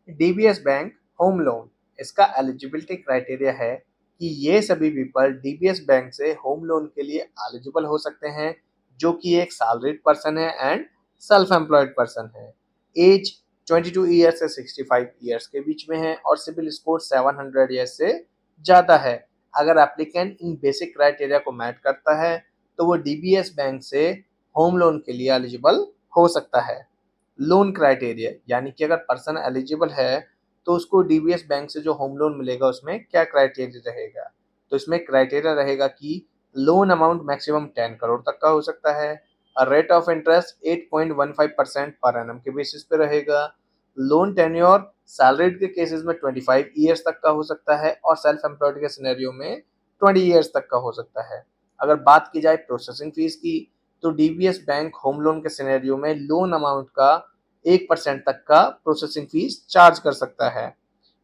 DBS bank home loan, इसका eligibility criteria है कि ये सभी पीपल डीबीएस बैंक से होम लोन के लिए एलिजिबल हो सकते हैं जो कि एक सैलरीड पर्सन है एंड सेल्फ एम्प्लॉयड पर्सन है, एज 22 ईयर्स से 65 ईयर्स के बीच में है और सिविल स्कोर 700 ईयर्स से ज़्यादा है। अगर एप्लीकेंट इन बेसिक क्राइटेरिया को मैच करता है तो वो डीबीएस बैंक से होम लोन के लिए एलिजिबल हो सकता है। लोन क्राइटेरिया यानी कि अगर पर्सन एलिजिबल है तो उसको डीबीएस बैंक से जो होम लोन मिलेगा उसमें क्या क्राइटेरिया रहेगा। तो इसमें क्राइटेरिया रहेगा कि लोन अमाउंट मैक्सिमम 10 करोड़ तक का हो सकता है, rate of interest 8.15% per annum के बेसिस पे रहेगा, लोन टेन्योर सैलरीड के केसेस में 25 ईयर्स तक का हो सकता है और सेल्फ एम्प्लॉयड के सिनेरियो में 20 ईयर्स तक का हो सकता है। अगर बात की जाए प्रोसेसिंग फीस की तो डीबीएस बैंक होम लोन के सिनेरियो में लोन अमाउंट का 1% तक का प्रोसेसिंग फीस चार्ज कर सकता है।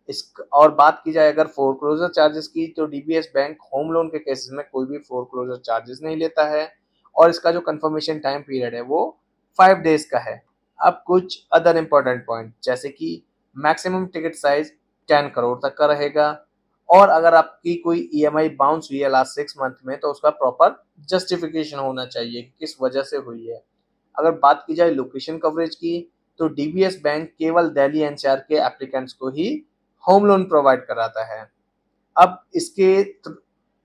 इस और बात की जाए अगर फोरक्लोजर चार्जेस की तो डीबीएस बैंक होम लोन के केसेस में कोई भी फोरक्लोजर चार्जेस नहीं लेता है और इसका जो कंफर्मेशन टाइम पीरियड है वो 5 डेज का है। अब कुछ अदर इम्पोर्टेंट पॉइंट जैसे कि मैक्सिमम टिकट साइज 10 करोड़ तक का रहेगा और अगर आपकी कोई ईएमआई बाउंस हुई है लास्ट 6 मंथ में तो उसका प्रॉपर जस्टिफिकेशन होना चाहिए कि किस वजह से हुई है। अगर बात की जाए लोकेशन कवरेज की तो डीबीएस बैंक केवल दिल्ली एनसीआर के एप्लीकेंट्स को ही होम लोन प्रोवाइड कराता है। अब इसके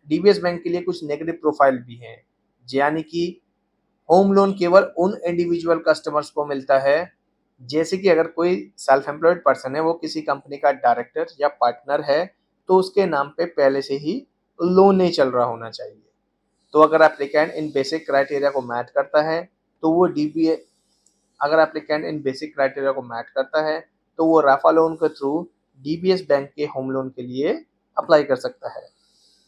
डीबीएस बैंक के लिए कुछ नेगेटिव प्रोफाइल भी हैं, यानी कि होम लोन केवल उन इंडिविजुअल कस्टमर्स को मिलता है जैसे कि अगर कोई सेल्फ एम्प्लॉयड पर्सन है वो किसी कंपनी का डायरेक्टर या पार्टनर है तो उसके नाम पे पहले से ही लोन नहीं चल रहा होना चाहिए। तो अगर एप्लीकेंट इन बेसिक क्राइटेरिया को मैच करता है तो वो डीबीए अगर एप्लीकेंट इन बेसिक क्राइटेरिया को मैच करता है तो वो राफा लोन के थ्रू डीबीएस बैंक के होम लोन के लिए अप्लाई कर सकता है।